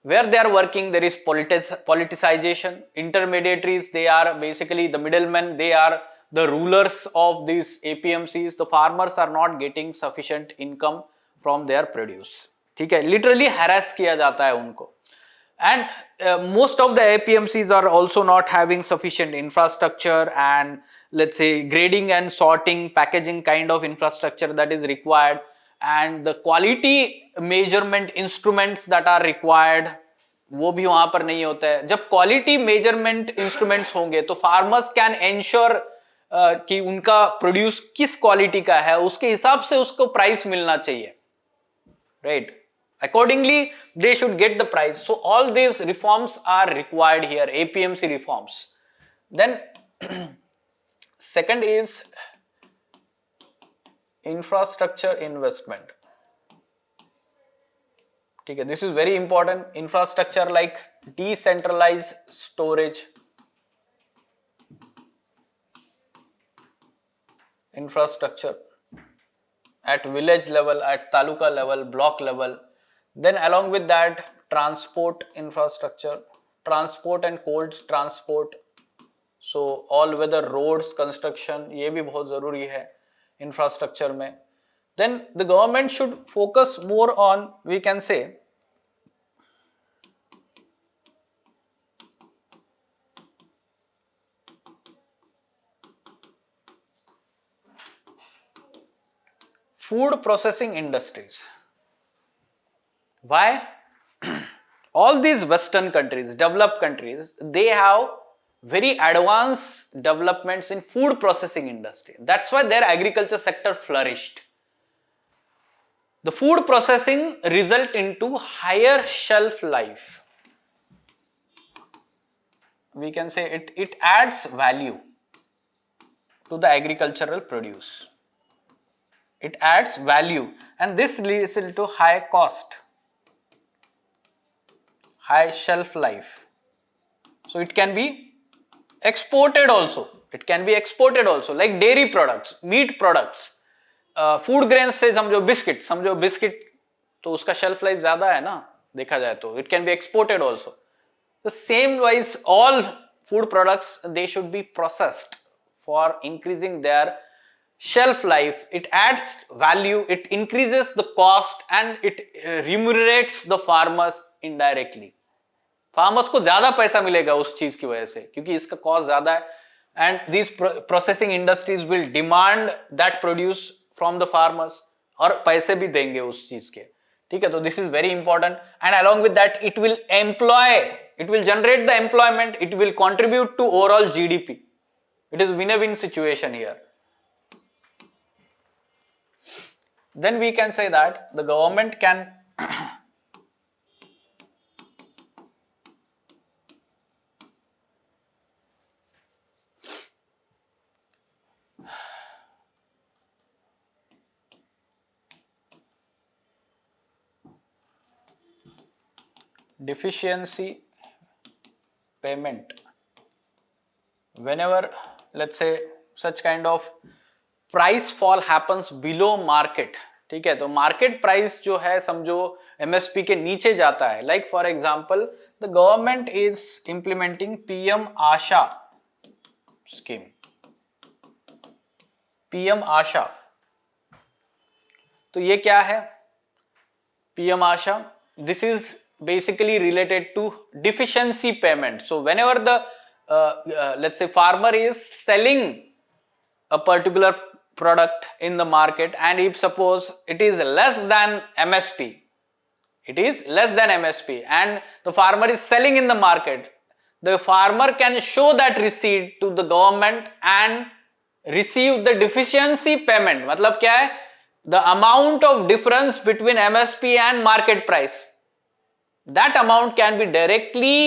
Where they are working, there is politicization. Intermediaries, they are basically the middlemen, they are the rulers of these APMCs. The farmers are not getting sufficient income from their produce, ठीक है. Literally harass किया जाता है उनको. And most of the APMCs are also not having sufficient infrastructure and, let's say, grading and sorting, packaging kind of infrastructure that is required, and the quality measurement instruments that are required, वो भी वहां पर नहीं होता है. जब quality measurement instruments होंगे तो farmers can ensure कि उनका प्रोड्यूस किस क्वालिटी का है, उसके हिसाब से उसको प्राइस मिलना चाहिए, right? Accordingly, they should get the price. So all these reforms are required here, APMC reforms. Then second is infrastructure investment. ठीक है, this is very important. Infrastructure like decentralized storage, infrastructure at village level, at taluka level, block level. Then along with that, transport infrastructure, transport and cold transport. So all weather roads construction, ये भी बहुत जरूरी है infrastructure में. Then the government should focus more on, we can say, food processing industries. Why? All these Western countries, developed countries, they have very advanced developments in food processing industry. That's why their agriculture sector flourished. The food processing result into higher shelf life. We can say it adds value to the agricultural produce. It adds value, and this leads to high cost, high shelf life. So it can be exported also. It can be exported also, like dairy products, meat products, food grains से समझो biscuit तो उसका shelf life ज़्यादा है ना, देखा जाए तो. It can be exported also. The same wise, all food products, they should be processed for increasing their shelf life. It adds value, it increases the cost, and it remunerates the farmers indirectly. Farmers को ज्यादा पैसा मिलेगा उस चीज की वजह से, क्योंकि इसका कॉस्ट ज्यादा है. And these processing industries will demand that produce from the farmers, और पैसे भी देंगे उस चीज के, ठीक है. तो this is very important. And along with that it will employ, it will generate the employment, it will contribute to overall GDP. It is win a win situation here. Then we can say that the government can deficiency payment whenever, let's say, such kind of price fall happens below market, ठीक है. तो market price जो है समझो MSP के नीचे जाता है. Like for example, the government is implementing PM Asha scheme. PM आशा, तो ये क्या है PM Asha? This is basically related to deficiency payment. So whenever the let's say farmer is selling a particular product in the market, and if suppose it is less than MSP, it is less than MSP, and the farmer is selling in the market, the farmer can show that receipt to the government and receive the deficiency payment. मतलब क्या है? The amount of difference between MSP and market price, that amount can be directly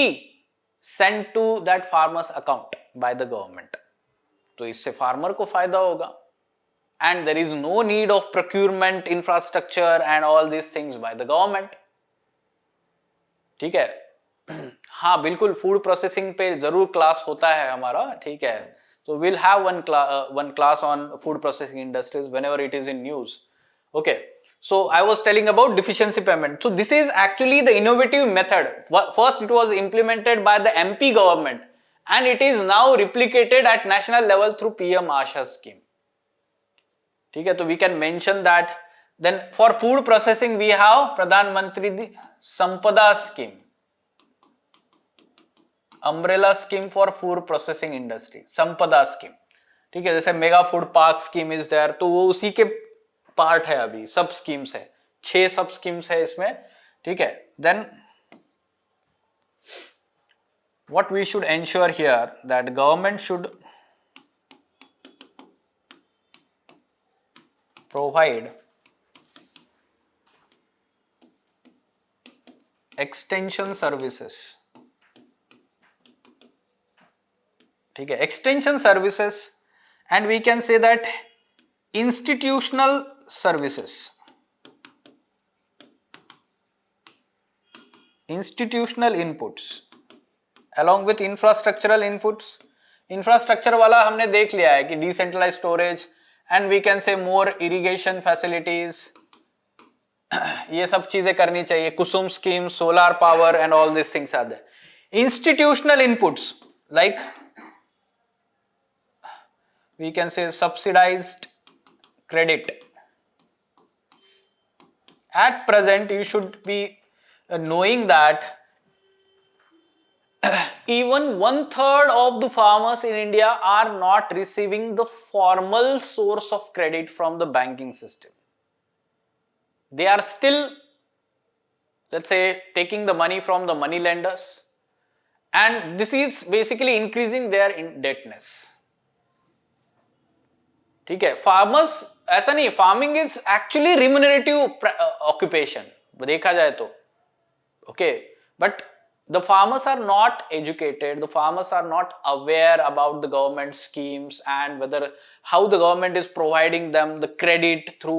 sent to that farmer's account by the government. तो इससे farmer को फायदा होगा, and there is no need of procurement infrastructure and all these things by the government, ठीक है. हाँ बिल्कुल, food processing पे जरूर क्लास होता है हमारा, ठीक है. So we'll have one class on food processing industries whenever it is in news. Okay. So I was telling about deficiency payment. So this is actually the innovative method. First it was implemented by the MP government and it is now replicated at national level through PM ASHA scheme. ठीक है, तो we can mention that. Then for food processing we have Pradhan Mantri Sampada scheme, umbrella scheme for food processing industry, Sampada scheme. ठीक है, जैसे mega food park scheme is there, तो वो उसी के पार्ट है. अभी सब स्कीम्स है, 6 सब स्कीम्स है इसमें. ठीक है, then what we should ensure here that government should provide extension services. ठीक है, extension services and we can say that institutional services, institutional inputs along with infrastructural inputs. Infrastructure वाला हमने देख लिया है कि decentralise storage and we can say more irrigation facilities, ये सब चीजें करनी चाहिए. Kusum scheme, solar power and all this things are there. Institutional inputs like we can say subsidized credit. At present you should be knowing that even 1/3 of the farmers in India are not receiving the formal source of credit from the banking system. They are still, let's say, taking the money from the money lenders, and this is basically increasing their indebtedness. ठीक है, farmers ऐसा नहीं, farming is actually remunerative occupation देखा जाए तो. Okay, but the farmers are not educated, the farmers are not aware about the government schemes and whether how the government is providing them the credit through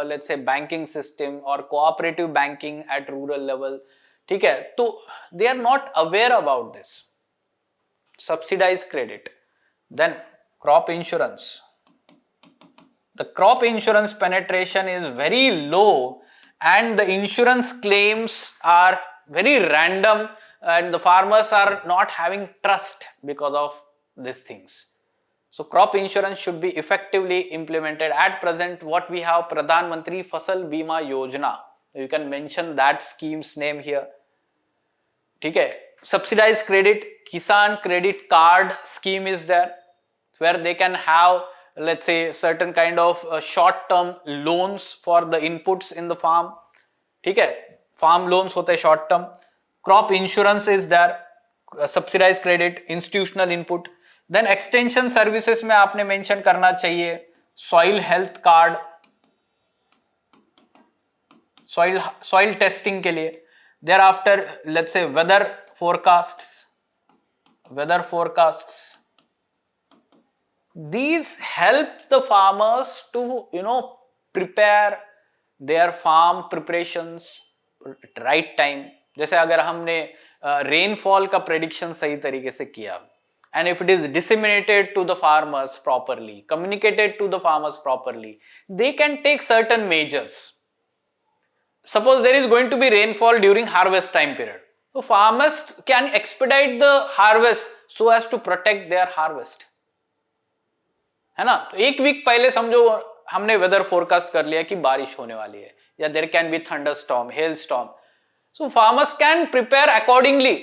let's say banking system और cooperative banking at rural level. ठीक है, तो they are not aware about this subsidised credit. Then crop insurance. The crop insurance penetration is very low and the insurance claims are very random and the farmers are not having trust because of these things. So crop insurance should be effectively implemented. At present what we have, Pradhan Mantri Fasal Bima Yojana, you can mention that scheme's name here. ठीक है, subsidized credit, Kisan credit card scheme is there where they can have, let's say, certain kind of short term loans for the inputs in the farm. ठीक है, farm loans होते हैं short term. Crop insurance is there, subsidized credit, institutional input. Then extension services में आपने mention करना चाहिए soil health card, soil testing के लिए. Thereafter, let's say, weather forecasts. These help the farmers to prepare their farm preparations at right time. जैसे अगर हमने rainfall का प्रेडिक्शन सही तरीके से किया and if it is disseminated to the farmers properly, communicated to the farmers properly, they can take certain measures. Suppose there is going to be rainfall during harvest time period, so farmers can expedite the harvest so as to protect their harvest. है ना, तो एक week पहले समझो हमने weather forecast कर लिया कि बारिश होने वाली है या there can be thunderstorm, hailstorm. So farmers can prepare accordingly.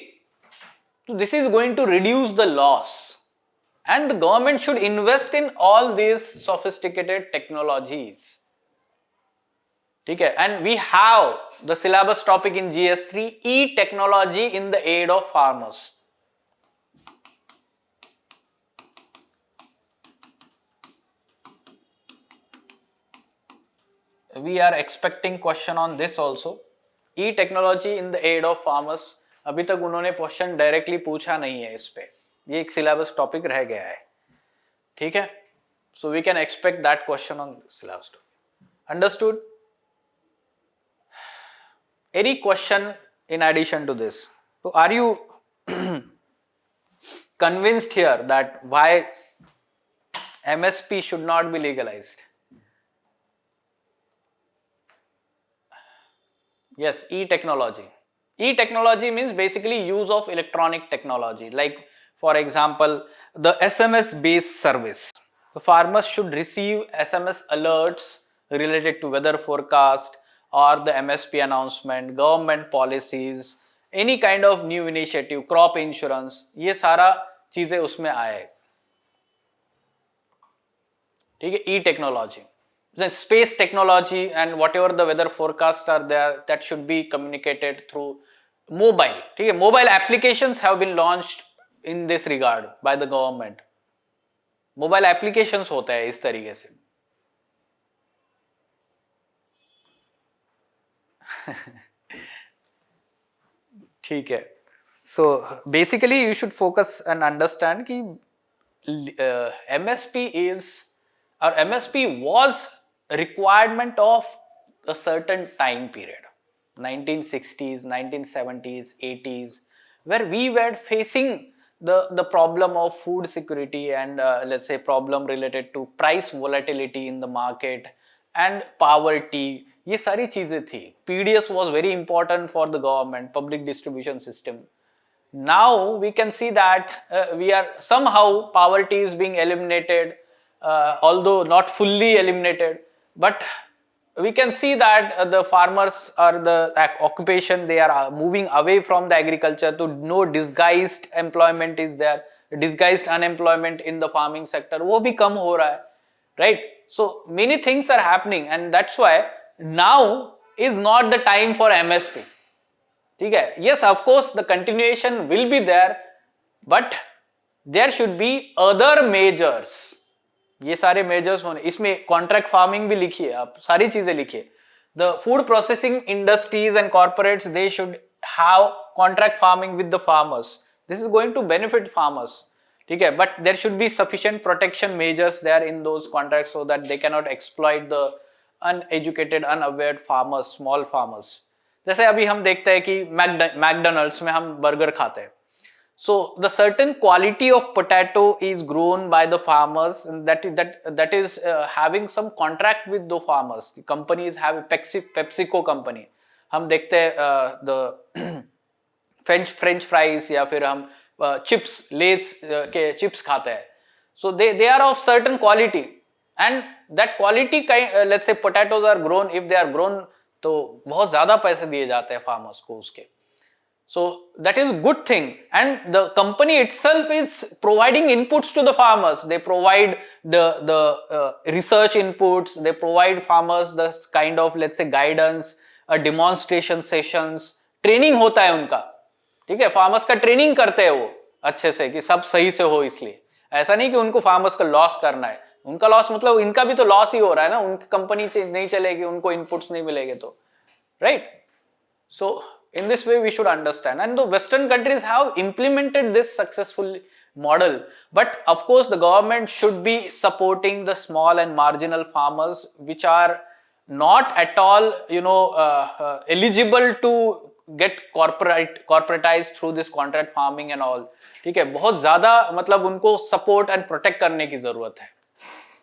So this is going to reduce the loss and the government should invest in all these sophisticated technologies. ठीक है, and we have the syllabus topic in GS3, e-technology in the aid of farmers. We are expecting question on this also, e-technology in the aid of farmers. अभी तक उन्होंने question directly पूछा नहीं है इस पे, ये एक सिलेबस टॉपिक रह गया है. ठीक है, so we can expect that question on syllabus topic. Understood? Any question in addition to this? So are you convinced here that why MSP should not be legalized? Yes, e-technology. E-technology means basically use of electronic technology. Like for example, the SMS based service. The farmers should receive SMS alerts related to weather forecast or the MSP announcement, government policies, any kind of new initiative, crop insurance, ये सारा चीजें उसमें आए. ठीक है, e-technology. The space technology and whatever the weather forecasts are there, that should be communicated through mobile. ठीक है, mobile applications have been launched in this regard by the government. Mobile applications होता है इस तरीके से. ठीक है. So basically you should focus and understand कि MSP is or MSP was a requirement of a certain time period, 1960s, 1970s, 80s, where we were facing the problem of food security and let's say problem related to price volatility in the market and poverty. ये सारी चीजें थी. PDS was very important for the government, public distribution system. Now we can see that we are somehow poverty is being eliminated, although not fully eliminated, but we can see that the farmers or the occupation, they are moving away from the agriculture to no disguised employment is there, disguised unemployment in the farming sector, वो भी कम हो रहा है, right? So many things are happening and that's why now is not the time for MSP. ठीक है, yes of course the continuation will be there, but there should be other measures. ये सारे measures होने, इसमें contract farming भी लिखिए, आप सारी चीजें लिखिए. The food processing industries and corporates, they should have contract farming with the farmers. This is going to benefit farmers. ठीक है, but there should be sufficient protection measures there in those contracts so that they can not exploit the uneducated unawared farmers, small farmers. जैसे अभी हम देखते हैं कि McDonald's में हम बर्गर खाते हैं. So the certain quality of potato is grown by the farmers, and that is having some contract with the farmers. The company is having PepsiCo company. हम देखते हैं the French fries या फिर हम chips, Lay's के chips खाते हैं. So they are of certain quality, and that quality let's say potatoes are grown. If they are grown, तो बहुत ज़्यादा पैसे दिए जाते हैं farmers को उसके. So that is good thing, and the company itself is providing inputs to the farmers. They provide the research inputs, they provide farmers the kind of let's say guidance, demonstration sessions, training होता है उनका. ठीक है, farmers का training करते हैं वो अच्छे से कि सब सही से हो. इसलिए ऐसा नहीं कि उनको farmers का लॉस करना है. उनका लॉस मतलब इनका भी तो लॉस ही हो रहा है ना, उनकी कंपनी नहीं चलेगी, उनको इनपुट्स नहीं मिलेंगे तो, right? So in this way we should understand, and the western countries have implemented this successful model, but of course the government should be supporting the small and marginal farmers which are not at all eligible to get corporatized through this contract farming and all. ठीक है, बहुत ज्यादा मतलब उनको support and protect करने की जरूरत है.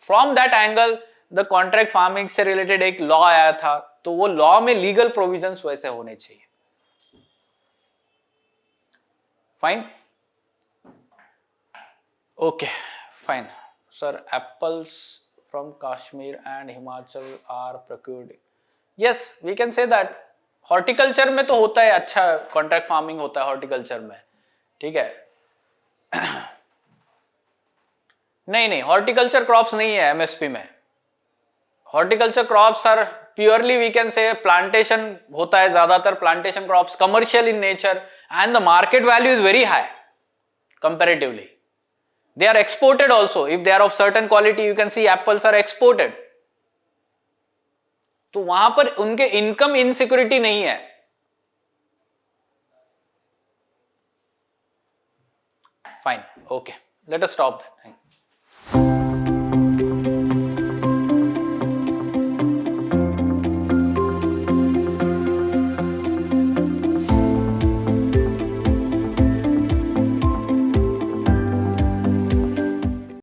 From that angle the contract farming से related एक law आया था, तो वो law में legal provisions वैसे होने चाहिए. Fine? Okay, fine. Sir, apples from Kashmir and Himachal are procured. Yes, we can say that. Horticulture में तो होता है, अच्छा contract farming होता है horticulture में. ठीक है? नहीं, horticulture crops नहीं है MSP में. Horticulture crops are purely we can say plantation होता है, ज़्यादातर plantation crops, commercial in nature, and the market value is very high comparatively. They are exported also. If they are of certain quality, you can see apples are exported. तो वहां पर उनके income insecurity नहीं है. Fine, okay. Let us stop then.